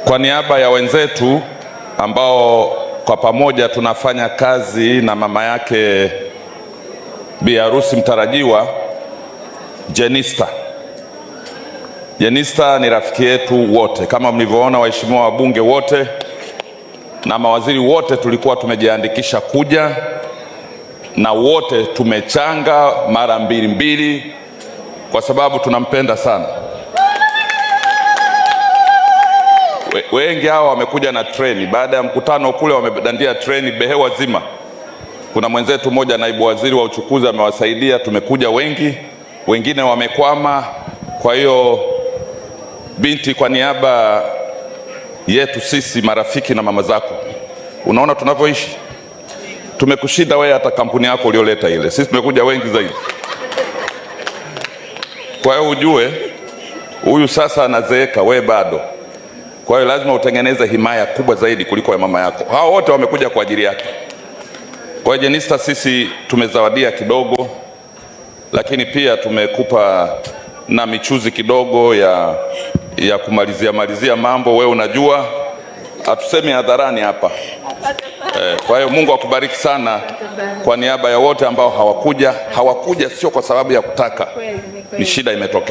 Kwa niaba ya wenzetu ambao kwa pamoja tunafanya kazi na mama yake bi harusi mtarajiwa Jenista. Jenista ni rafiki yetu wote, kama mlivyoona waheshimiwa wabunge wote na mawaziri wote tulikuwa tumejiandikisha kuja, na wote tumechanga mara mbili kwa sababu tunampenda sana. Wengi hao wamekuja na treni, baada ya mkutano kule wamedandia treni Behewa zima. Kuna mwenzetu mmoja naibu waziri wa uchukuzi amewasaidia, tumekuja wengi, wengine wamekwama. Kwa hiyo binti, kwa niaba yetu sisi marafiki na mama zako, unaona tunavyoishi, tumekushinda wewe hata kampuni yako ulioleta ile, sisi tumekuja wengi zaidi. Kwa hiyo ujue huyu sasa anazeeka, wewe bado. Kwa hiyo lazima utengeneze himaya kubwa zaidi kuliko ya mama yako. Hao wote wamekuja kwa ajili yake. Kwa hiyo Jenista, sisi tumezawadia kidogo, lakini pia tumekupa na michuzi kidogo ya kumalizia mambo. Wewe unajua hatusemi hadharani hapa. Kwa hiyo Mungu akubariki sana. Kwa niaba ya wote ambao hawakuja sio kwa sababu ya kutaka, ni shida imetokea.